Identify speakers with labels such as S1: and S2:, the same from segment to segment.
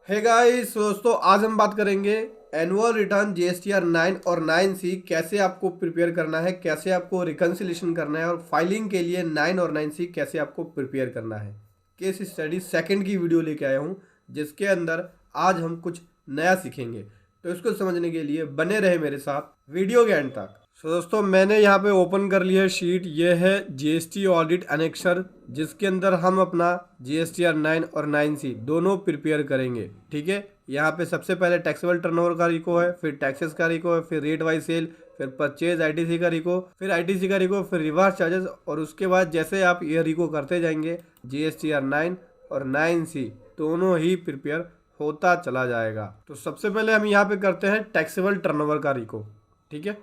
S1: Hey guys दोस्तों, आज हम बात करेंगे एनुअल रिटर्न जीएसटीआर 9 और 9C कैसे आपको प्रिपेयर करना है, कैसे आपको रिकन्सिलेशन करना है और फाइलिंग के लिए 9 और 9C कैसे आपको प्रिपेयर करना है। केस स्टडी सेकंड की वीडियो लेके आया हूँ जिसके अंदर आज हम कुछ नया सीखेंगे। तो इसको समझने के लिए बने रहे मेरे साथ वीडियो के एंड तक। सो दोस्तों, मैंने यहाँ पे ओपन कर लिया है शीट। ये है जीएसटी ऑडिट एनेक्सर जिसके अंदर हम अपना जीएसटीआर 9 और 9C दोनों प्रिपेयर करेंगे। ठीक है, यहाँ पे सबसे पहले टैक्सेबल टर्नओवर का रिको है, फिर टैक्सेस का रिको है, फिर रेट वाइज सेल, फिर परचेज आईटीसी का रिको, फिर आईटीसी का रिको, फिर रिवर्स चार्जेस। और उसके बाद जैसे आप ये रिको करते जाएंगे जीएसटीआर 9 और 9C दोनों ही प्रिपेयर होता चला जाएगा। तो सबसे पहले हम यहाँ पे करते हैं टैक्सेबल टर्नओवर का रिको। ठीक है,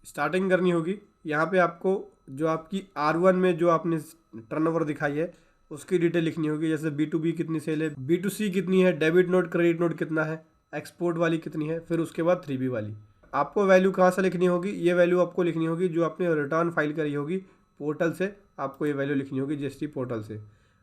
S1: स्टार्टिंग करनी होगी। यहाँ पे आपको जो आपकी R1 में जो आपने टर्नओवर दिखाई है उसकी डिटेल लिखनी होगी, जैसे B2B कितनी सेल है, B2C कितनी है, डेबिट नोट क्रेडिट नोट कितना है, एक्सपोर्ट वाली कितनी है, फिर उसके बाद 3B वाली। आपको वैल्यू कहाँ से लिखनी होगी? ये वैल्यू आपको लिखनी होगी जो आपने रिटर्न फाइल करी होगी पोर्टल से। आपको ये वैल्यू लिखनी होगी जीएसटी पोर्टल से।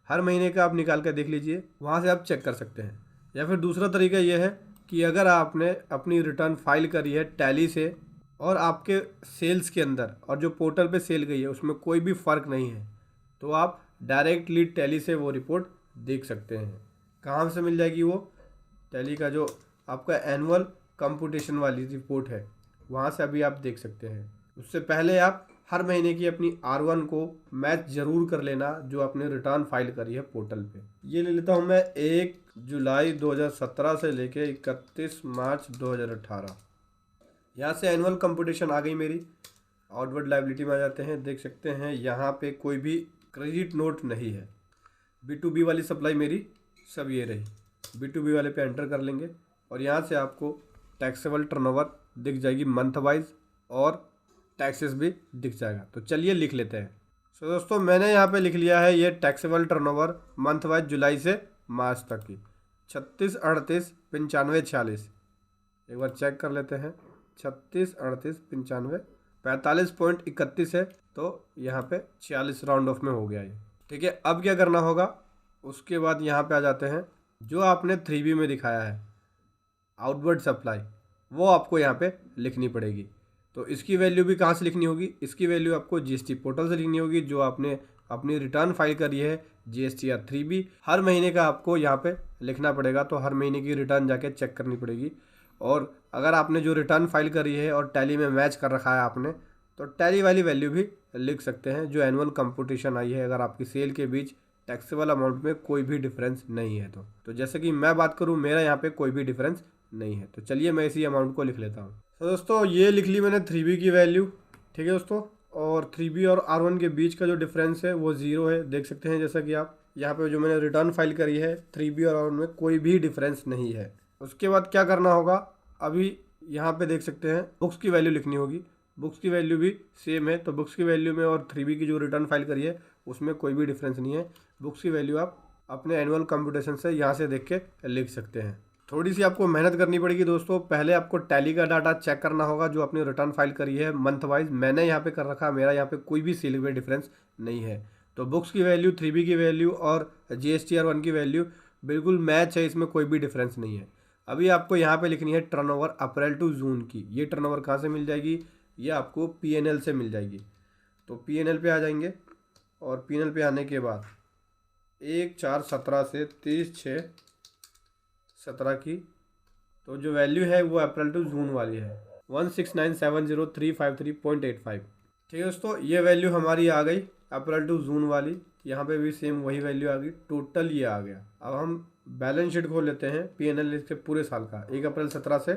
S1: हर महीने का आप निकाल कर देख लीजिए, वहाँ से आप चेक कर सकते हैं। या फिर दूसरा तरीका ये है कि अगर आपने अपनी रिटर्न फाइल करी है टैली से और आपके सेल्स के अंदर और जो पोर्टल पे सेल गई है उसमें कोई भी फ़र्क नहीं है, तो आप डायरेक्टली टैली से वो रिपोर्ट देख सकते हैं। कहाँ से मिल जाएगी वो? टैली का जो आपका एनुअल कंप्यूटेशन वाली रिपोर्ट है वहाँ से अभी आप देख सकते हैं। उससे पहले आप हर महीने की अपनी R1 को मैच ज़रूर कर लेना जो आपने रिटर्न फाइल करी है पोर्टल पे। ये ले लेता हूँ मैं 1 जुलाई 2017 से लेके 31 मार्च 2018। यहाँ से एनुअल कंप्यूटेशन आ गई मेरी। आउटवर्ड लायबिलिटी में आ जाते हैं, देख सकते हैं यहाँ पे कोई भी क्रेडिट नोट नहीं है। B2B वाली सप्लाई मेरी सब ये रही। B2B वाले पे एंटर कर लेंगे और यहाँ से आपको टैक्सेबल टर्नओवर दिख जाएगी मंथ वाइज और टैक्सेस भी दिख जाएगा। तो चलिए लिख लेते हैं। सो दोस्तों, मैंने यहाँ पे लिख लिया है ये टैक्सेबल टर्नओवर मंथ वाइज जुलाई से मार्च तक की 36, 38, 95, 46। एक बार चेक कर लेते हैं। 36, 38, 95, 45.31 है, तो यहाँ पे 46 राउंड ऑफ में हो गया ये। ठीक है, अब क्या करना होगा? उसके बाद यहाँ पे आ जाते हैं। जो आपने 3B में दिखाया है आउटवर्ड सप्लाई, वो आपको यहाँ पे लिखनी पड़ेगी। तो इसकी वैल्यू भी कहाँ से लिखनी होगी? इसकी वैल्यू आपको जीएसटी पोर्टल से लिखनी होगी जो आपने अपनी रिटर्न फाइल करी है जीएसटीआर 3B। हर महीने का आपको यहाँ पे लिखना पड़ेगा, तो हर महीने की रिटर्न जाके चेक करनी पड़ेगी। और अगर आपने जो रिटर्न फाइल करी है और टैली में मैच कर रखा है आपने, तो टैली वाली वैल्यू भी लिख सकते हैं जो एनुअल कंप्यूटेशन आई है। अगर आपकी सेल के बीच टैक्सेबल अमाउंट में कोई भी डिफरेंस नहीं है तो जैसे कि मैं बात करूं, मेरा यहाँ पे कोई भी डिफरेंस नहीं है, तो चलिए मैं इसी अमाउंट को लिख लेता हूँ। तो दोस्तों, ये लिख ली मैंने 3B की वैल्यू। ठीक है दोस्तों, और 3B और R1 के बीच का जो डिफरेंस है वो 0 है, देख सकते हैं। जैसा कि आप यहाँ पे जो मैंने रिटर्न फाइल करी है 3B और R1 में कोई भी डिफरेंस नहीं है। उसके बाद क्या करना होगा? अभी यहाँ पे देख सकते हैं बुक्स की वैल्यू लिखनी होगी। बुक्स की वैल्यू भी सेम है, तो बुक्स की वैल्यू में और 3B की जो रिटर्न फाइल करी है उसमें कोई भी डिफरेंस नहीं है। बुक्स की वैल्यू आप अपने एनुअल कंप्यूटेशन से यहाँ से देख के लिख सकते हैं। थोड़ी सी आपको मेहनत करनी पड़ेगी दोस्तों। पहले आपको टैली का डाटा चेक करना होगा जो आपने रिटर्न फाइल करी है मंथ वाइज। मैंने यहाँ पे कर रखा, मेरा यहाँ पे कोई भी सेल में डिफरेंस नहीं है। तो बुक्स की वैल्यू, 3B की वैल्यू और जीएसटीआर 1 की वैल्यू बिल्कुल मैच है, इसमें कोई भी डिफरेंस नहीं है। अभी आपको यहाँ पे लिखनी है टर्नओवर अप्रैल टू जून की। ये टर्नओवर कहाँ से मिल जाएगी? ये आपको PNL से मिल जाएगी। तो PNL पे आ जाएंगे और PNL पे आने के बाद 1/4/17 से 30/6/17 की तो जो वैल्यू है वो अप्रैल टू जून वाली है 16970,353.85। ठीक है दोस्तों, ये वैल्यू हमारी आ गई अप्रैल टू जून वाली। यहाँ पे भी सेम वही वैल्यू आ गई। टोटल ये आ गया। अब हम बैलेंस शीट खोल लेते हैं PNL इसके पूरे साल का 1 अप्रैल 17 से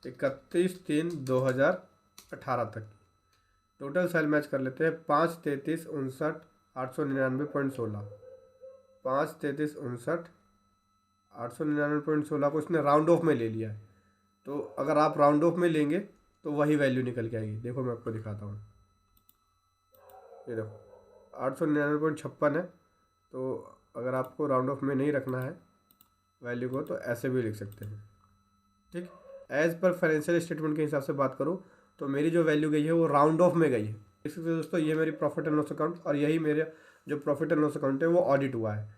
S1: 31/3/2018 तक। टोटल सेल मैच कर लेते हैं। 5/33/59 899.16 5/33/59 को इसने राउंड ऑफ में ले लिया है। तो अगर आप राउंड ऑफ में लेंगे तो वही वैल्यू निकल के आएगी। देखो मैं आपको दिखाता हूँ। ये देखो 899.56 है। तो अगर आपको राउंड ऑफ में नहीं रखना है वैल्यू को तो ऐसे भी लिख सकते हैं। ठीक, एज पर फाइनेंशियल स्टेटमेंट के हिसाब से बात करूँ तो मेरी जो वैल्यू गई है वो राउंड ऑफ में गई है। देख सकते हैं दोस्तों, ये मेरी प्रॉफिट एंड लॉस अकाउंट और यही मेरे जो प्रॉफिट एंड लॉस अकाउंट है वो ऑडिट हुआ है।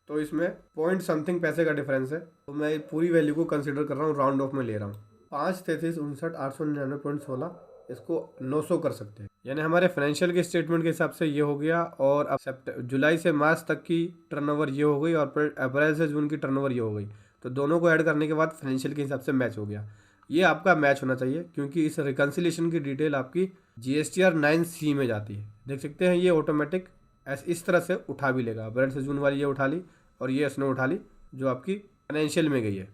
S1: तो इसमें पॉइंट समथिंग पैसे का डिफरेंस है, तो मैं पूरी वैल्यू को कंसिडर कर रहा हूँ, राउंड ऑफ में ले रहा हूँ। 5,33,59,899.16 इसको 900 कर सकते हैं, यानी हमारे फाइनेंशियल के स्टेटमेंट के हिसाब से ये हो गया। और अब जुलाई से मार्च तक की टर्नओवर ये हो गई और फिर अप्रैल से जून की टर्नओवर ये हो गई। तो दोनों को ऐड करने के बाद फाइनेंशियल के हिसाब से मैच हो गया। ये आपका मैच होना चाहिए, क्योंकि इस रिकन्सिलेशन की डिटेल आपकी GSTR 9C में जाती है। देख सकते हैं ये ऑटोमेटिक इस तरह से उठा भी लेगा। अप्रैल से जून वाली ये उठा ली और ये इसने उठा ली जो आपकी फाइनेंशियल में गई है।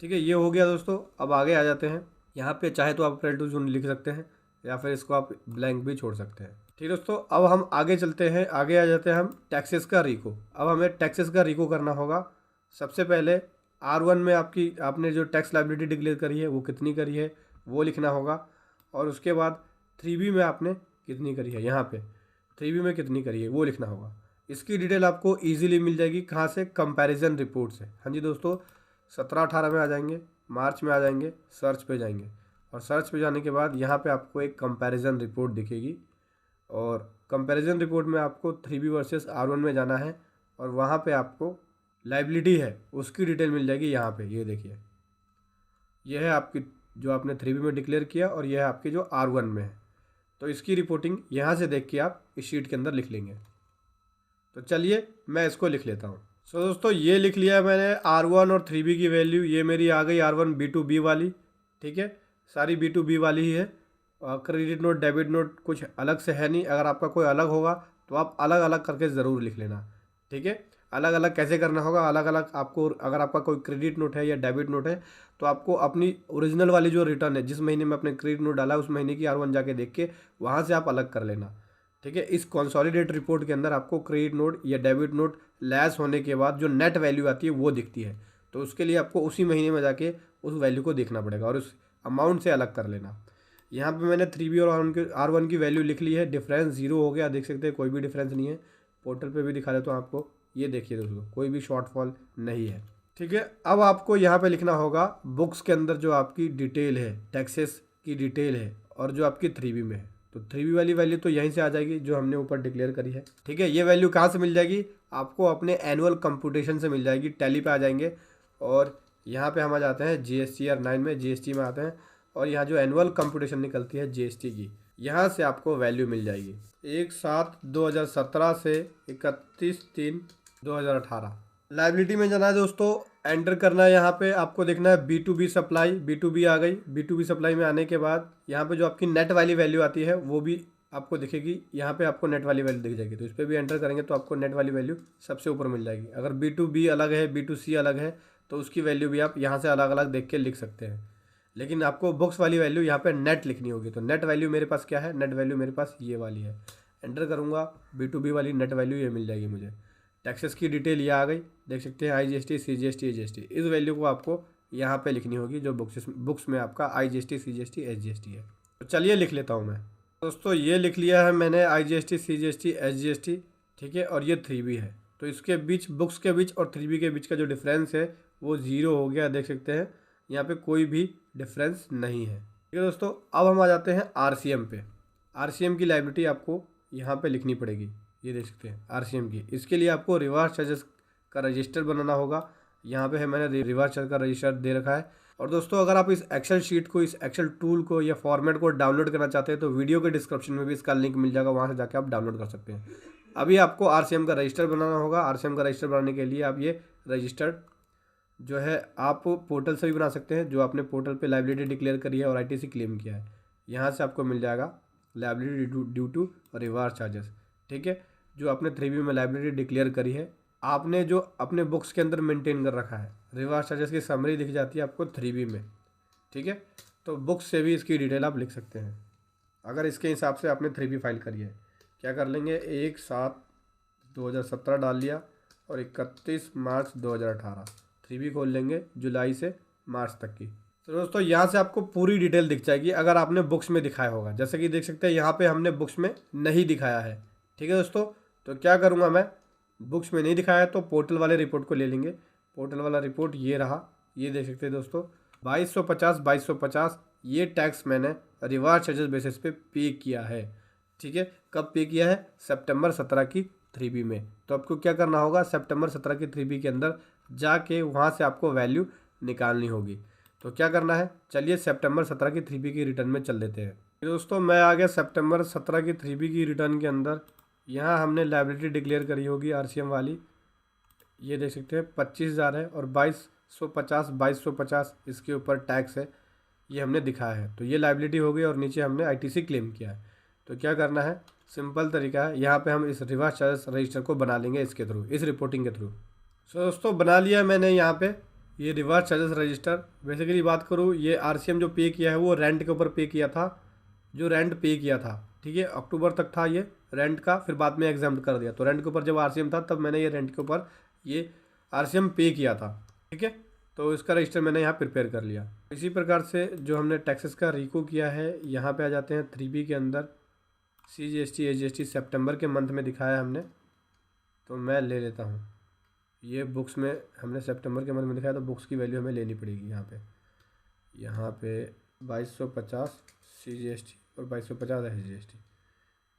S1: ठीक है, ये हो गया दोस्तों। अब आगे आ जाते हैं। यहाँ पे चाहे तो आप अप्रैल टू जून लिख सकते हैं या फिर इसको आप ब्लैंक भी छोड़ सकते हैं। ठीक है दोस्तों, अब हम आगे चलते हैं। आगे आ जाते हैं हम टैक्सेस का रिको। अब हमें टैक्सेस का रिको करना होगा। सबसे पहले R1 में आपने जो टैक्स लायबिलिटी डिक्लेयर करी है वो कितनी करी है वो लिखना होगा। और उसके बाद 3B में आपने कितनी करी है, यहाँ पे 3B में कितनी करी है वो लिखना होगा। इसकी डिटेल आपको ईजिली मिल जाएगी। कहाँ से? कंपैरिजन रिपोर्ट से। हाँ जी दोस्तों, 17-18 में आ जाएंगे, मार्च में आ जाएंगे, सर्च पे जाएंगे और सर्च पे जाने के बाद यहाँ पे आपको एक कंपैरिजन रिपोर्ट दिखेगी। और कंपैरिजन रिपोर्ट में आपको 3B वर्सेस R1 में जाना है और वहाँ पे आपको लाइबिलिटी है उसकी डिटेल मिल जाएगी। यहाँ पे ये देखिए, ये है आपकी जो आपने 3B में डिक्लेयर किया और यह है आपकी जो R1 में है। तो इसकी रिपोर्टिंग यहाँ से देख के आप इस शीट के अंदर लिख लेंगे। तो चलिए मैं इसको लिख लेता हूँ। सो दोस्तों, ये लिख लिया है मैंने R1 और 3B की वैल्यू। ये मेरी आ गई R1 B2B वाली। ठीक है, सारी B2B वाली ही है। क्रेडिट नोट डेबिट नोट कुछ अलग से है नहीं। अगर आपका कोई अलग होगा तो आप अलग अलग करके ज़रूर लिख लेना। ठीक है, अलग अलग कैसे करना होगा, अलग अलग आपको, अगर आपका कोई क्रेडिट नोट है या डेबिट नोट है तो आपको अपनी ओरिजिनल वाली जो रिटर्न है, जिस महीने में अपने क्रेडिट नोट डाला उस महीने की R1 जाके देख के वहाँ से आप अलग कर लेना। ठीक है, इस कंसोलिडेट रिपोर्ट के अंदर आपको क्रेडिट नोट या डेबिट नोट लेस होने के बाद जो नेट वैल्यू आती है वो दिखती है। तो उसके लिए आपको उसी महीने में जाके उस वैल्यू को देखना पड़ेगा और उस अमाउंट से अलग कर लेना। यहाँ पे मैंने 3B और R1 की वैल्यू लिख ली है। डिफरेंस 0 हो गया, देख सकते हैं कोई भी डिफरेंस नहीं है। पोर्टल पे भी दिखा देता हूँ आपको, ये देखिए दोस्तों, कोई भी शॉर्टफॉल नहीं है। ठीक है, अब आपको यहाँ पे लिखना होगा बुक्स के अंदर जो आपकी डिटेल है, टैक्सेस की डिटेल है और जो आपकी 3B में है। तो 3B वाली वैल्यू तो यहीं से आ जाएगी जो हमने ऊपर डिक्लेयर करी है। ठीक है, ये वैल्यू कहाँ से मिल जाएगी? आपको अपने एनुअल कंप्यूटेशन से मिल जाएगी। टैली पे आ जाएंगे और यहाँ पे हम आ जाते हैं GSTR 9 में, GST में आते हैं और यहाँ जो एनुअल कंप्यूटेशन निकलती है GST की, यहाँ से आपको वैल्यू मिल जाएगी 1/7/2017 से 31/3/2018। लाइबिलिटी में जाना है दोस्तों, एंटर करना है। यहाँ पे आपको देखना है B2B सप्लाई। B2B आ गई। B2B सप्लाई में आने के बाद यहाँ पे जो आपकी नेट वाली वैल्यू आती है वो भी आपको दिखेगी। यहाँ पे आपको नेट वाली वैल्यू दिख जाएगी, तो इस पर भी एंटर करेंगे तो आपको नेट वाली वैल्यू सबसे ऊपर मिल जाएगी। अगर B2B अलग है, B2C अलग है तो उसकी वैल्यू भी आप यहाँ से अलग अलग देख के लिख सकते हैं। लेकिन आपको बुक्स वाली वैल्यू यहाँ पे नेट लिखनी होगी। तो नेट वैल्यू मेरे पास क्या है? नेट वैल्यू मेरे पास ये वाली है। एंटर करूँगा, B2B वाली नेट वैल्यू ये मिल जाएगी मुझे। टैक्सेस की डिटेल ये आ गई, देख सकते हैं IGST, CGST, SGST। इस वैल्यू को आपको यहाँ पे लिखनी होगी जो बुक्स में आपका IGST, CGST, SGST है। तो चलिए लिख लेता हूँ मैं। दोस्तों, ये लिख लिया है मैंने IGST, CGST, SGST। ठीक है, और ये 3B है। तो इसके बीच, बुक्स के बीच और 3B के बीच का जो डिफरेंस है वो 0 हो गया, देख सकते हैं यहाँ पे कोई भी डिफरेंस नहीं है। ठीक है दोस्तों, अब हम आ जाते हैं RCM पे। RCM की लायबिलिटी आपको यहाँ पे लिखनी पड़ेगी, ये देख सकते हैं RCM की। इसके लिए आपको रिवर्स चार्जेस का रजिस्टर बनाना होगा। यहाँ पे है, मैंने रिवर्स चार्ज का रजिस्टर दे रखा है। और दोस्तों, अगर आप इस एक्सेल शीट को, इस एक्सेल टूल को या फॉर्मेट को डाउनलोड करना चाहते हैं तो वीडियो के डिस्क्रिप्शन में भी इसका लिंक मिल जाएगा, वहाँ से जाके आप डाउनलोड कर सकते हैं। अभी आपको RCM का रजिस्टर बनाना होगा। RCM का रजिस्टर बनाने के लिए आप ये रजिस्टर जो है आप पोर्टल से भी बना सकते हैं, जो आपने पोर्टल पे लायबिलिटी डिक्लेयर करी है और ITC क्लेम किया है। यहाँ से आपको मिल जाएगा liability due to reverse charges. ठीक है, जो आपने 3B में लायबिलिटी डिक्लेयर करी है, आपने जो अपने बुक्स के अंदर मेंटेन कर रखा है, रिवर्स चार्जेस की समरी दिख जाती है आपको 3B में। ठीक है, तो बुक्स से भी इसकी डिटेल आप लिख सकते हैं। अगर इसके हिसाब से आपने 3B फाइल करी है, क्या कर लेंगे, 1/7/2017 डाल लिया और 31 मार्च 2018। 3B खोल लेंगे जुलाई से मार्च तक की। तो दोस्तों, यहाँ से आपको पूरी डिटेल दिख जाएगी अगर आपने बुक्स में दिखाया होगा। जैसे कि देख सकते हैं यहाँ पे हमने बुक्स में नहीं दिखाया है। ठीक है दोस्तों, तो क्या करूँगा मैं, बुक्स में नहीं दिखाया तो पोर्टल वाले रिपोर्ट को ले लेंगे। पोर्टल वाला रिपोर्ट ये रहा, ये देख सकते हैं दोस्तों, 2250 ये टैक्स मैंने रिवर्स चार्जेस बेसिस पे किया है। ठीक है, कब पे किया है? सितंबर 17 की 3B में। तो आपको क्या करना होगा, सितंबर 17 की 3B के अंदर जाके वहाँ से आपको वैल्यू निकालनी होगी। तो क्या करना है, चलिए सितंबर 17 की 3B की रिटर्न में चल देते हैं। दोस्तों मैं आ गया सितंबर 17 की 3B की रिटर्न के अंदर। यहाँ हमने लायबिलिटी डिक्लेयर करी होगी RCM वाली, ये देख सकते हैं 25,000 है और 2250 इसके ऊपर टैक्स है, ये हमने दिखाया है। तो ये लायबिलिटी हो गई और नीचे हमने ITC क्लेम किया है। तो क्या करना है, सिंपल तरीका है, यहाँ पे हम इस रिवर्स चार्जेस रजिस्टर को बना लेंगे इसके थ्रू, इस रिपोर्टिंग के थ्रू। सो दोस्तों बना लिया मैंने यहाँ पे ये रिवर्स चार्जेस रजिस्टर। बेसिकली बात करूँ, ये RCM जो पे किया है वो रेंट के ऊपर पे किया था, जो रेंट पे किया था, ठीक है, अक्टूबर तक था ये रेंट का, फिर बाद में एग्जाम्प्ट कर दिया। तो रेंट के ऊपर जब RCM था तब मैंने ये रेंट के ऊपर ये RCM पे किया था, ठीक है। तो इसका रजिस्टर मैंने यहाँ प्रिपेयर कर लिया। इसी प्रकार से जो हमने टैक्सेस का रिको किया है, यहाँ पे आ जाते हैं 3B के अंदर। CGST HGST सितंबर के मंथ में दिखाया हमने, तो मैं ले लेता हूँ। ये बुक्स में हमने सितंबर के मंथ में दिखाया, तो बुक्स की वैल्यू हमें लेनी पड़ेगी यहाँ पे 2250 CGST और 2250 HGST,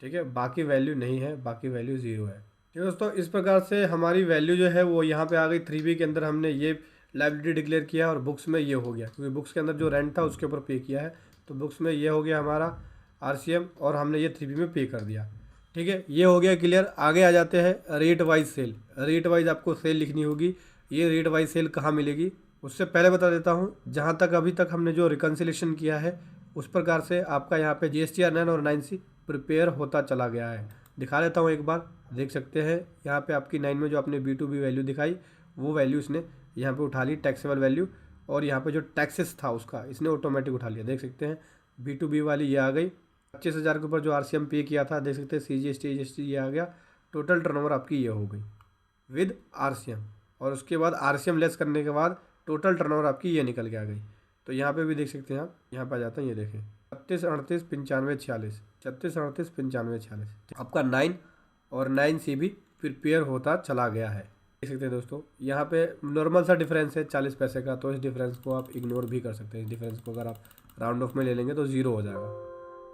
S1: ठीक है। बाकी वैल्यू नहीं है, बाकी वैल्यू ज़ीरो है, ठीक है दोस्तों। इस प्रकार से हमारी वैल्यू जो है वो यहाँ पे आ गई। 3B के अंदर हमने ये लायबिलिटी डिक्लेयर किया और बुक्स में ये हो गया, क्योंकि बुक्स के अंदर जो रेंट था उसके ऊपर पे किया है। तो बुक्स में ये हो गया हमारा RCM और हमने ये 3B में पे कर दिया, ठीक है। ये हो गया क्लियर। आगे आ जाते हैं rate wise sale. Rate wise आपको सेल लिखनी होगी। ये रेट वाइज सेल कहाँ मिलेगी, उससे पहले बता देता हूँ, जहाँ तक अभी तक हमने जो रिकन्सिलेशन किया है उस प्रकार से आपका यहाँ पे GSTR 9 और 9C प्रिपेयर होता चला गया है। दिखा देता हूँ एक बार, देख सकते हैं यहाँ पे आपकी 9 में जो आपने B2B वैल्यू दिखाई वो वैल्यू इसने यहाँ पे उठा ली, टैक्सेबल वैल्यू, और यहाँ पे जो टैक्सेस था उसका इसने ऑटोमेटिक उठा लिया। देख सकते हैं B2B वाली ये आ गई। 25,000 के ऊपर जो RCM पे किया था, देख सकते हैं CGST HGST ये आ गया। टोटल टर्नओवर आपकी ये हो गई विद RCM, और उसके बाद RCM लेस करने के बाद टोटल टर्नओवर आपकी ये निकल के आ गई। तो यहाँ पे भी देख सकते हैं आप, यहाँ पे आ जाता है, ये देखें 36 38 95 46, 36 38 95 46। आपका 9 और 9C भी प्रिपेयर होता चला गया है, देख सकते हैं दोस्तों। यहाँ पे नॉर्मल सा डिफरेंस है 40 पैसे का, तो इस डिफरेंस को आप इग्नोर भी कर सकते हैं। इस डिफरेंस को अगर आप राउंड ऑफ में ले लेंगे तो ज़ीरो हो जाएगा,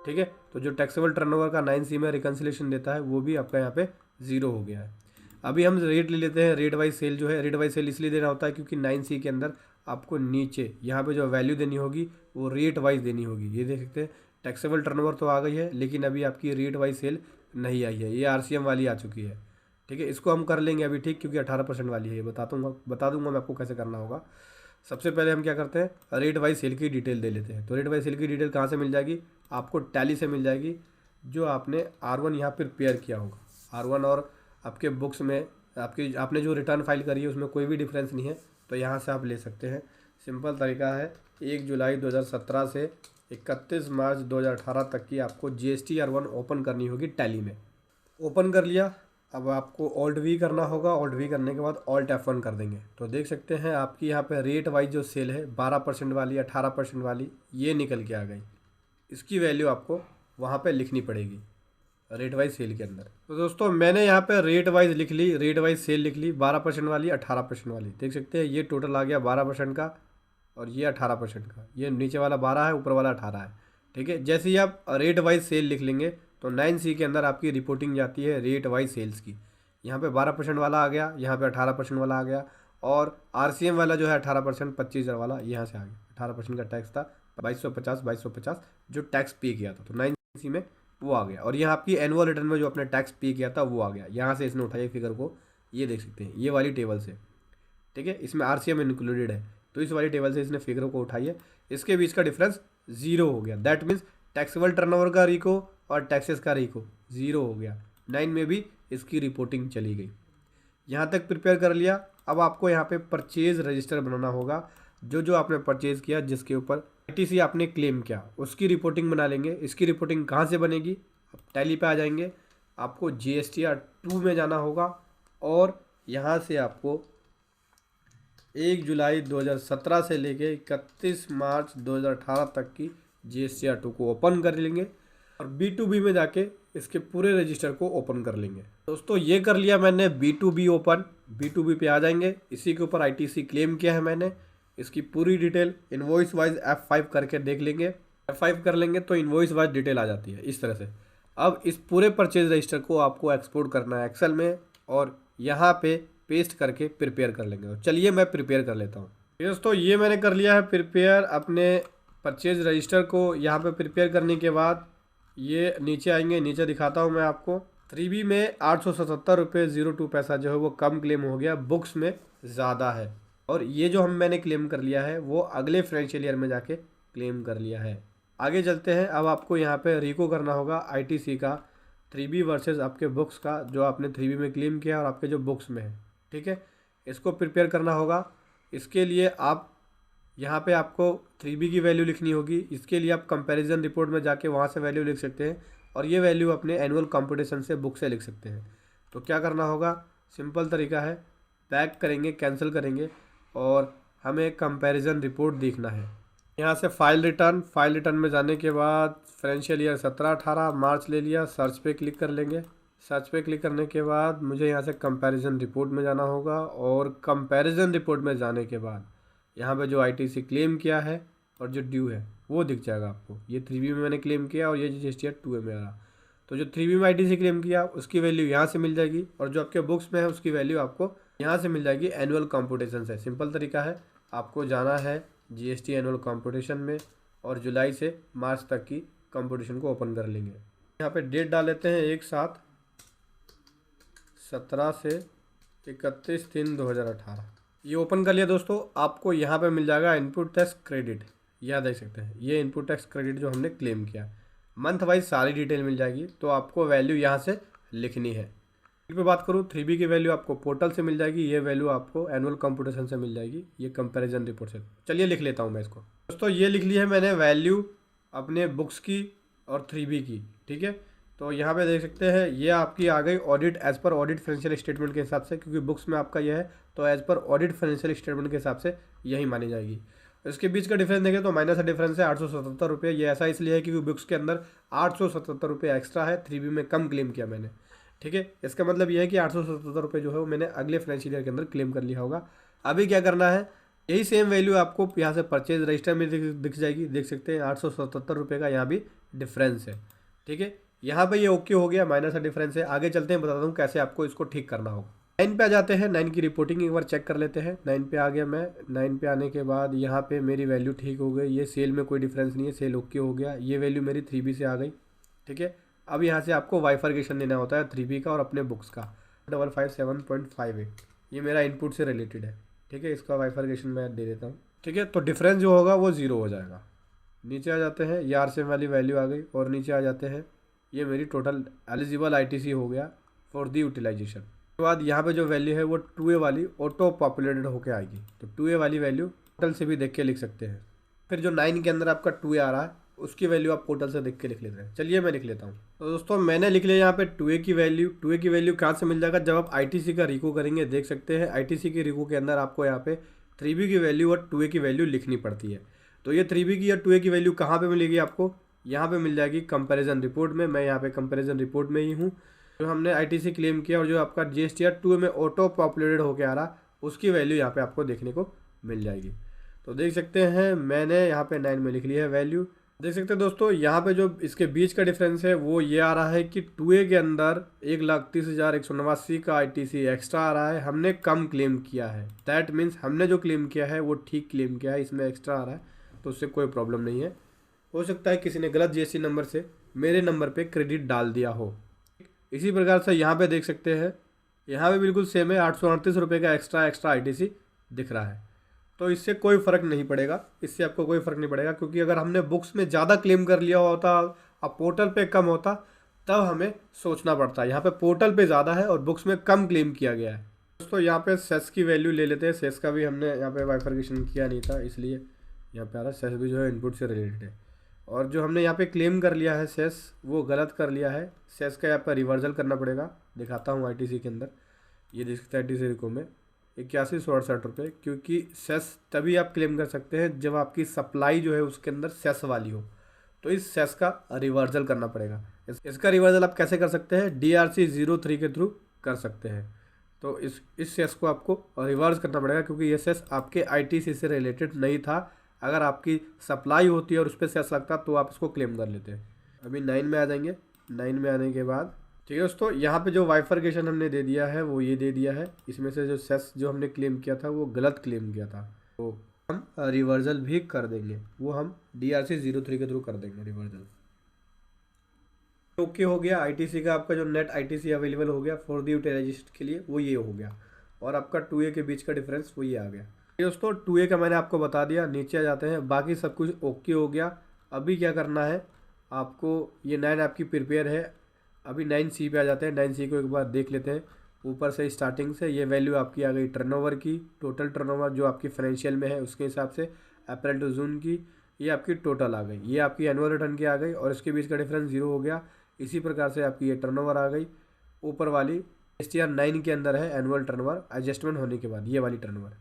S1: ठीक है। तो जो टैक्सेबल टर्नओवर का 9C में रिकन्सिलेशन देता है वो भी आपका यहाँ पे ज़ीरो हो गया है। अभी हम रेट ले लेते हैं। रेट वाइज सेल जो है, रेट वाइज सेल इसलिए देना होता है क्योंकि 9C के अंदर आपको नीचे यहाँ पे जो वैल्यू देनी होगी वो रेट वाइज देनी होगी। ये देख सकते हैं टैक्सेबल टर्नओवर तो आ गई है, लेकिन अभी आपकी रेट वाइज सेल नहीं आई है, ये RCM वाली आ चुकी है, ठीक है। इसको हम कर लेंगे अभी, ठीक, क्योंकि 18% वाली है। ये बता दूंगा मैं आपको कैसे करना होगा। सबसे पहले हम क्या करते हैं, रेट वाइज सेल की डिटेल दे लेते हैं। तो रेट वाइज सेल की डिटेल कहाँ से मिल जाएगी, आपको टैली से मिल जाएगी, जो आपने R1 यहाँ पर प्रिपेयर किया होगा। R1 और आपके बुक्स में आपने जो रिटर्न फाइल करी है उसमें कोई भी डिफरेंस नहीं है, तो यहाँ से आप ले सकते हैं। सिंपल तरीका है, 1 जुलाई 2017 से 31 मार्च 2018 तक की आपको GSTR1 ओपन करनी होगी टैली में। ओपन कर लिया, अब आपको Alt V करना होगा। Alt V करने के बाद Alt F1 कर देंगे। तो देख सकते हैं आपकी यहाँ पे रेट वाइज जो सेल है 12% वाली, 18% वाली, ये निकल के आ गई। इसकी वैल्यू आपको वहाँ पे लिखनी पड़ेगी रेट वाइज सेल के अंदर। तो दोस्तों मैंने यहाँ पे रेट वाइज लिख ली, रेट वाइज सेल लिख ली, 12% वाली, 18% वाली। देख सकते हैं ये टोटल आ गया 12% का और ये 18% का। ये नीचे वाला 12 है, ऊपर वाला 18 है, ठीक है। जैसे ही आप रेट वाइज सेल लिख लेंगे तो 9C के अंदर आपकी रिपोर्टिंग जाती है रेट वाइज सेल्स की। यहाँ पे 12% वाला आ गया, यहाँ पे 18% वाला आ गया, और RCM वाला जो है 18% 25,000 वाला यहाँ से आ गया। 18% का टैक्स था, 2250 जो टैक्स पे किया था, तो 9C में वो आ गया। और यहाँ आपकी एनुअल रिटर्न में जो आपने टैक्स पे किया था वो आ गया। यहाँ से इसने उठाया फिगर को, ये देख सकते हैं ये वाली टेबल से, ठीक है। इसमें RCM इंक्लूडेड है, तो इस वाली टेबल से इसने फिगर को उठाई, इसके बीच का डिफरेंस ज़ीरो हो गया। दैट मीन्स टैक्सेबल टर्नओवर का रिको और टैक्सेस का रिको ज़ीरो हो गया। 9 में भी इसकी रिपोर्टिंग चली गई। यहाँ तक प्रिपेयर कर लिया। अब आपको यहाँ पे परचेज रजिस्टर बनाना होगा। जो आपने परचेज़ किया, जिसके ऊपर ITC आपने क्लेम किया, उसकी रिपोर्टिंग बना लेंगे। इसकी रिपोर्टिंग कहाँ से बनेगी, आप टैली पे आ जाएंगे, आपको GSTR 2 में जाना होगा, और यहाँ से आपको 1 जुलाई 2017 से लेके 31 मार्च 2018 तक की GSTR 2 को ओपन कर लेंगे, और B2B में जाके इसके पूरे रजिस्टर को ओपन कर लेंगे। दोस्तों ये कर लिया मैंने B2B ओपन। B2B पे आ जाएंगे, इसी के ऊपर ITC क्लेम किया है मैंने। इसकी पूरी डिटेल इनवॉइस वाइज F5 करके देख लेंगे। F5 कर लेंगे तो इनवॉइस वाइज डिटेल आ जाती है इस तरह से। अब इस पूरे परचेज रजिस्टर को आपको एक्सपोर्ट करना है एक्सेल में और यहाँ पे पेस्ट करके प्रिपेयर कर लेंगे। चलिए मैं प्रिपेयर कर लेता हूँ। दोस्तों ये मैंने कर लिया है प्रिपेयर अपने परचेज रजिस्टर को। यहाँ पे प्रिपेयर करने के बाद ये नीचे आएंगे, नीचे दिखाता हूँ मैं आपको। 3B में 877 रुपये 02 पैसा जो है वो कम क्लेम हो गया, बुक्स में ज़्यादा है। और ये जो मैंने क्लेम कर लिया है वो अगले फाइनेंशियल ईयर में जाके क्लेम कर लिया है। आगे चलते हैं। अब आपको यहाँ पे रिको करना होगा ITC का 3B वर्सेस आपके बुक्स का, जो आपने 3B में क्लेम किया और आपके जो बुक्स में है। ठीक है, इसको प्रिपेयर करना होगा। इसके लिए आप यहाँ पे आपको 3B की वैल्यू लिखनी होगी। इसके लिए आप कंपैरिजन रिपोर्ट में जाके वहाँ से वैल्यू लिख सकते हैं और ये वैल्यू अपने एनुअल कंपटीशन से बुक से लिख सकते हैं। तो क्या करना होगा, सिंपल तरीका है, बैक करेंगे, कैंसिल करेंगे और हमें कंपैरिजन रिपोर्ट देखना है। यहाँ से फाइल रिटर्न में जाने के बाद फाइनेंशियल ईयर 17-18 मार्च ले लिया, सर्च पे क्लिक कर लेंगे। सर्च पे क्लिक करने के बाद मुझे यहाँ से कंपैरिजन रिपोर्ट में जाना होगा और कंपैरिजन रिपोर्ट में जाने के बाद यहाँ पे जो ITC क्लेम किया है और जो ड्यू है वो दिख जाएगा आपको। ये 3B में मैंने क्लेम किया और ये GSTR 2A में आ रहा। तो जो 3B में ITC क्लेम किया उसकी वैल्यू यहाँ से मिल जाएगी और जो आपके बुक्स में है उसकी वैल्यू आपको यहाँ से मिल जाएगी एनुअल कॉम्पिटिशन से। सिंपल तरीका है, आपको जाना है GST एनुअल कॉम्पिटिशन में और जुलाई से मार्च तक की कॉम्पिटिशन को ओपन कर लेंगे। यहाँ पे डेट डाल लेते हैं एक साथ, 17 से 31/3/2018। ये ओपन कर लिया दोस्तों। आपको यहाँ पे मिल जाएगा इनपुट टैक्स क्रेडिट, यह देख सकते हैं ये इनपुट टैक्स क्रेडिट जो हमने क्लेम किया। मंथ वाइज सारी डिटेल मिल जाएगी, तो आपको वैल्यू यहाँ से लिखनी है। इस पे बात करूँ 3B की वैल्यू आपको पोर्टल से मिल जाएगी, ये वैल्यू आपको एनुअल कंपटीशन से मिल जाएगी, ये कंपैरिजन रिपोर्ट से। चलिए लिख लेता हूँ मैं इसको। दोस्तों ये लिख ली है मैंने वैल्यू अपने बुक्स की और 3B की। ठीक है, तो यहाँ पे देख सकते हैं ये आपकी आ गई audit as per audit financial statement के हिसाब से, क्योंकि बुक्स में आपका यह है तो as per audit financial statement के हिसाब से यही मानी जाएगी। इसके बीच का डिफरेंस देखें तो माइनस का डिफरेंस है 877 रुपये। ये ऐसा इसलिए है क्योंकि बुक्स के अंदर 877 रुपये एक्स्ट्रा है, 3B में कम क्लेम किया मैंने। ठीक है, इसका मतलब ये है कि 877 रुपये जो है वो मैंने अगले फाइनेंशियल ईयर के अंदर क्लेम कर लिया होगा। अभी क्या करना है, यही सेम वैल्यू आपको यहाँ से परचेज रजिस्टर में दिख जाएगी, देख सकते हैं 877 रुपये का यहाँ भी डिफरेंस है। ठीक है, यहाँ पे ये ओके हो गया, माइनस का डिफरेंस है। आगे चलते हैं, बताता हूँ कैसे आपको इसको ठीक करना होगा। 9 पे आ जाते हैं, 9 की रिपोर्टिंग एक बार चेक कर लेते हैं। 9 पे आ गया मैं। 9 पे आने के बाद यहाँ पे मेरी वैल्यू ठीक हो गई, ये सेल में कोई डिफरेंस नहीं है, सेल ओके हो गया। ये वैल्यू मेरी 3B से आ गई। ठीक है, अब यहाँ से आपको वाइफर्केशन देना होता है 3B का और अपने बुक्स का 557.58, ये मेरा इनपुट से रिलेटेड है। ठीक है, इसका वाइफर्केशन मैं दे देता हूँ। ठीक है, तो डिफरेंस जो होगा वो 0 हो जाएगा। नीचे आ जाते हैं, ये RCM वाली वैल्यू आ गई और नीचे आ जाते हैं, ये मेरी टोटल एलिजिबल ITC हो गया फॉर दी यूटिलाइजेशन। उसके बाद यहाँ पे जो वैल्यू है वो 2A वाली ऑटो पॉपुलेटेड होके आएगी, तो 2A वाली वैल्यू पोर्टल से भी देख के लिख सकते हैं। फिर जो 9 के अंदर आपका 2A आ रहा है उसकी वैल्यू आप पोर्टल से देख के लिख लेते हैं। चलिए मैं लिख लेता हूँ। तो दोस्तों मैंने लिख लिया यहाँ पे 2A की वैल्यू। 2A की वैल्यू कहाँ से मिल जाएगा, जब आप ITC का रिको करेंगे। देख सकते हैं ITC के रिको के अंदर आपको यहाँ पे 3B की वैल्यू और 2A की वैल्यू लिखनी पड़ती है। तो ये 3B की या 2A की वैल्यू कहाँ पर मिलेगी आपको, यहाँ पे मिल जाएगी कंपैरिजन रिपोर्ट में। मैं यहाँ पे कंपैरिजन रिपोर्ट में ही हूँ। जो हमने ITC क्लेम किया और जो आपका GSTR 2A में ऑटो पॉपुलेटेड होके आ रहा, उसकी वैल्यू यहाँ पे आपको देखने को मिल जाएगी। तो देख सकते हैं मैंने यहाँ पे 9 में लिख लिया है वैल्यू। देख सकते हैं दोस्तों यहाँ पे जो इसके बीच का डिफरेंस है वो ये आ रहा है कि 2A के अंदर 1,30,189 का ITC एक्स्ट्रा आ रहा है, हमने कम क्लेम किया है। दैट मीन्स हमने जो क्लेम किया है वो ठीक क्लेम किया है, इसमें एक्स्ट्रा आ रहा है तो उससे कोई प्रॉब्लम नहीं है। हो सकता है किसी ने गलत GST नंबर से मेरे नंबर पे क्रेडिट डाल दिया हो। इसी प्रकार से यहाँ पे देख सकते हैं, यहाँ पे बिल्कुल सेम है, 838 रुपये का एक्स्ट्रा ITC दिख रहा है। तो इससे कोई फ़र्क नहीं पड़ेगा, इससे आपको कोई फ़र्क नहीं पड़ेगा, क्योंकि अगर हमने बुक्स में ज़्यादा क्लेम कर लिया होता और पोर्टल पे कम होता तब हमें सोचना पड़ता है। यहाँ पे पोर्टल पे ज़्यादा है और बुक्स में कम क्लेम किया गया है। दोस्तों यहाँ पे सेस की वैल्यू ले लेते हैं। सेस का भी हमने यहाँ पे बाइफर्केशन किया नहीं था, इसलिए यहाँ पे आ रहा है। सेस भी जो है इनपुट से रिलेटेड है और जो हमने यहाँ पे क्लेम कर लिया है सेस वो गलत कर लिया है। सेस का यहाँ पर रिवर्सल करना पड़ेगा, दिखाता हूँ ITC के अंदर। ये देख सकते हैं ITC रिको में 8168 रुपये, क्योंकि सेस तभी आप क्लेम कर सकते हैं जब आपकी सप्लाई जो है उसके अंदर सेस वाली हो, तो इस सेस का रिवर्सल करना पड़ेगा। इसका रिवर्सल आप कैसे कर सकते हैं, DRC 03 के थ्रू कर सकते हैं। तो इस सेस को आपको रिवर्स करना पड़ेगा, क्योंकि ये सेस आपके ITC से रिलेटेड नहीं था। अगर आपकी सप्लाई होती है और उस पर सेस लगता तो आप इसको क्लेम कर लेते हैं। अभी 9 में आ जाएंगे। 9 में आने के बाद ठीक है दोस्तों, यहाँ पे जो बाइफरकेशन हमने दे दिया है वो ये दे दिया है। इसमें से जो सेस जो हमने क्लेम किया था वो गलत क्लेम किया था, तो हम रिवर्सल भी कर देंगे, वो हम DRC-03 के थ्रू कर देंगे रिवर्सल। ओके हो गया। ITC का आपका जो नेट ITC अवेलेबल हो गया फॉर द यूटिलाइजेशन के लिए, वो ये हो गया। और आपका 2A के बीच का डिफरेंस वो ये आ गया। दोस्तों 2A का मैंने आपको बता दिया। नीचे आ जाते हैं, बाकी सब कुछ ओके हो गया। अभी क्या करना है आपको, ये 9 आपकी प्रिपेयर है। अभी 9C पे आ जाते हैं। 9C को एक बार देख लेते हैं ऊपर से स्टार्टिंग से। ये वैल्यू आपकी आ गई टर्नओवर की, टोटल टर्नओवर जो आपकी फाइनेंशियल में है उसके हिसाब से अप्रैल टू जून की, ये आपकी टोटल आ गई। ये आपकी एनुअल रिटर्न की आ गई और इसके बीच का डिफरेंस 0 हो गया। इसी प्रकार से आपकी ये टर्नओवर आ गई। ऊपर वाली STR 9 के अंदर है एनुअल टर्नओवर एडजस्टमेंट होने के बाद, ये वाली टर्नओवर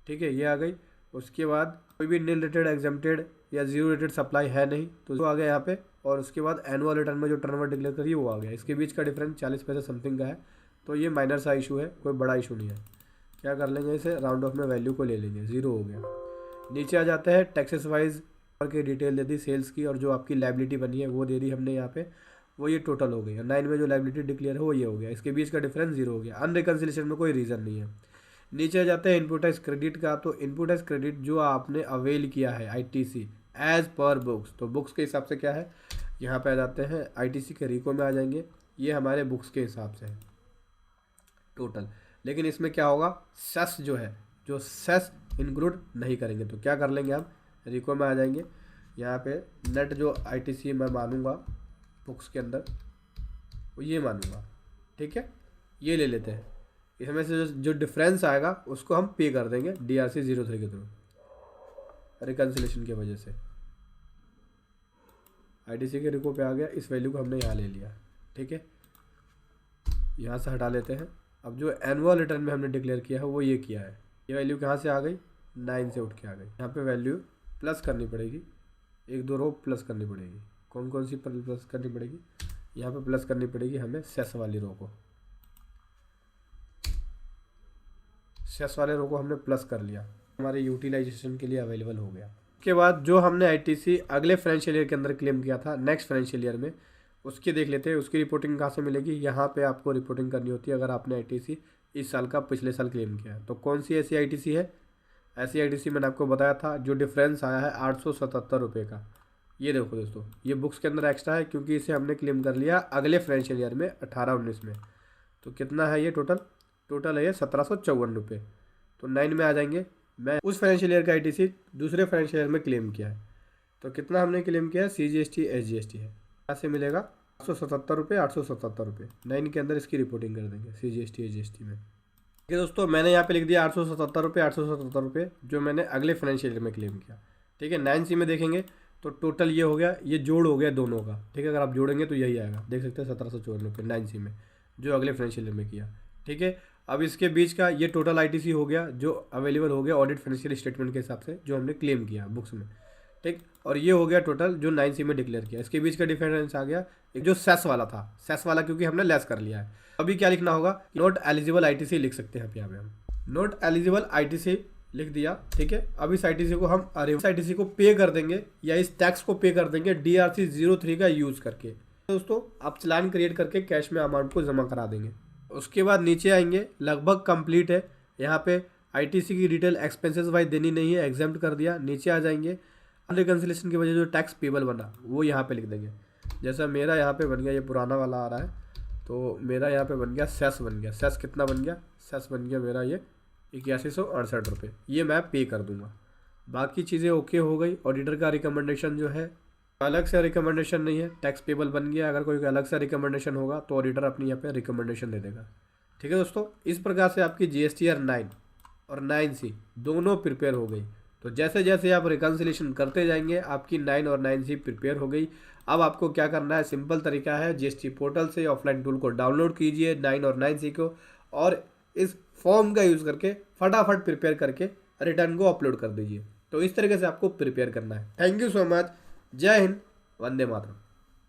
S1: ठीक है, ये आ गई। उसके बाद कोई भी नील रेटेड एग्जाम्प्टेड या जीरो रेटेड सप्लाई है नहीं, तो जो आ गया यहाँ पे। और उसके बाद एनुअल रिटर्न में जो टर्नओवर डिक्लेयर करिए वो आ गया। इसके बीच का डिफरेंस 40 पैसे समथिंग का है, तो ये माइनर सा इशू है, कोई बड़ा इशू नहीं है। क्या कर लेंगे, इसे राउंड ऑफ में वैल्यू को ले लेंगे, 0 हो गया। नीचे आ जाते हैं, टैक्सेस वाइज की डिटेल दे दी सेल्स की, और जो आपकी लाइबिलिटी बनी है वो दे दी हमने यहाँ पे, वो ये टोटल हो गई। 9 में जो लाइबिलिटी डिक्लेयर है वो ये हो गया। इसके बीच का डिफरेंस 0 हो गया। अनरिकंसिलेशन में कोई रीज़न नहीं है। नीचे आ जाते हैं इनपुट टैक्स क्रेडिट का। तो इनपुट टैक्स क्रेडिट जो आपने अवेल किया है ITC एज पर बुक्स, तो बुक्स के हिसाब से क्या है, यहाँ पे आ जाते हैं ITC के रिको में आ जाएंगे। ये हमारे बुक्स के हिसाब से है टोटल। लेकिन इसमें क्या होगा, सेस जो है, जो सेस इंक्लूड नहीं करेंगे। तो क्या कर लेंगे, हम रिको में आ जाएंगे। यहाँ पे नेट जो ITC मैं मानूंगा बुक्स के अंदर वो ये मानूंगा, ठीक है, ये ले लेते हैं। इसमें से जो डिफरेंस आएगा उसको हम पे कर देंगे DRC-03 के थ्रू रिकन्सिलेशन की वजह से। ITC के रिको पे आ गया, इस वैल्यू को हमने यहाँ ले लिया, ठीक है, यहाँ से हटा लेते हैं। अब जो एनुअल रिटर्न में हमने डिक्लेयर किया है वो ये किया है। ये वैल्यू कहाँ से आ गई, 9 से उठ के आ गई। यहाँ पे वैल्यू प्लस करनी पड़ेगी, 1-2 रो प्लस करनी पड़ेगी। कौन कौन सी प्लस करनी पड़ेगी, यहाँ पे प्लस करनी पड़ेगी हमें सेस वाली रो को। सेस वाले रो को हमने प्लस कर लिया, हमारे यूटिलाइजेशन के लिए अवेलेबल हो गया। उसके बाद जो हमने ITC अगले फाइनेंशियल ईयर के अंदर क्लेम किया था नेक्स्ट फाइनेंशियल ईयर में, उसकी देख लेते हैं। उसकी रिपोर्टिंग कहाँ से मिलेगी, यहाँ पे आपको रिपोर्टिंग करनी होती है अगर आपने ITC इस साल का पिछले साल क्लेम किया है। तो कौन सी ऐसी ITC है, ऐसी ITC मैंने आपको बताया था जो डिफरेंस आया है 877 रुपये का। ये देखो दोस्तों, ये बुक्स के अंदर एक्स्ट्रा है क्योंकि इसे हमने क्लेम कर लिया अगले फाइनेंशियल ईयर में 18-19 में। तो कितना है ये टोटल है ये 1754 रुपये। तो 9 में आ जाएंगे। मैं उस फाइनेंशियल ईयर का ITC दूसरे फाइनेंशियल ईयर में क्लेम किया है, तो कितना हमने क्लेम किया है, CGST SGST है, यहाँ से मिलेगा 877 रुपये, 877 रुपये। 9 के अंदर इसकी रिपोर्टिंग कर देंगे CGST SGST में। ठीक है दोस्तों, मैंने यहाँ पे लिख दिया 877 रुपये, 877 रुपये जो मैंने अगले फाइनेंशियल ईयर में क्लेम किया। ठीक है, 9C में देखेंगे तो टोटल ये हो गया, ये जोड़ हो गया दोनों का। ठीक है, अगर आप जोड़ेंगे तो यही आएगा, देख सकते हैं 1754 रुपये 9C में जो अगले फाइनेंशियल ईयर में किया। ठीक है, अब इसके बीच का ये टोटल ITC हो गया जो अवेलेबल हो गया ऑडिट फाइनेंशियल स्टेटमेंट के हिसाब से जो हमने क्लेम किया बुक्स में। ठीक, और ये हो गया टोटल जो 9C में डिक्लेयर किया। इसके बीच का डिफरेंस आ गया एक जो सेस वाला था, सेस वाला क्योंकि हमने लेस कर लिया है। अभी क्या लिखना होगा, नॉट एलिजिबल ITC लिख सकते हैं यहाँ पे हम नॉट एलिजिबल ITC लिख दिया। ठीक है, अब इस ITC को हम ITC को पे कर देंगे या इस टैक्स को पे कर देंगे DRC-03 का यूज़ करके। दोस्तों आप चलान क्रिएट करके कैश में अमाउंट को जमा करा देंगे। उसके बाद नीचे आएंगे, लगभग कंप्लीट है। यहाँ पे ITC की डिटेल एक्सपेंसेस वाइज देनी नहीं है, एग्जाम्प्ट कर दिया। नीचे आ जाएंगे, अनरिकंसिलेशन की वजह जो टैक्स पेबल बना वो यहाँ पे लिख देंगे। जैसा मेरा यहाँ पे बन गया, ये पुराना वाला आ रहा है, तो मेरा यहाँ पे बन गया सेस बन गया। सेस कितना बन गया, सेस बन गया मेरा ये 8168 रुपये, ये मैं पे कर दूंगा। बाकी चीज़ें ओके हो गई। ऑडिटर का रिकमेंडेशन जो है अलग से रिकमेंडेशन नहीं है, टैक्स पेबल बन गया। अगर कोई अलग से रिकमेंडेशन होगा तो ऑडिटर अपनी यहाँ पे रिकमेंडेशन दे देगा। ठीक है दोस्तों, इस प्रकार से आपकी GSTR 9 और 9C दोनों प्रिपेयर हो गई। तो जैसे जैसे आप रिकन्सिलेशन करते जाएंगे आपकी 9 और 9C प्रिपेयर हो गई। अब आपको क्या करना है, सिंपल तरीका है, GST पोर्टल से ऑफलाइन टूल को डाउनलोड कीजिए 9 और 9C को, और इस फॉर्म का यूज़ करके फटाफट प्रिपेयर करके रिटर्न को अपलोड कर दीजिए। तो इस तरीके से आपको प्रिपेयर करना है। Thank you so much. जय हिंद, वंदे मातरम।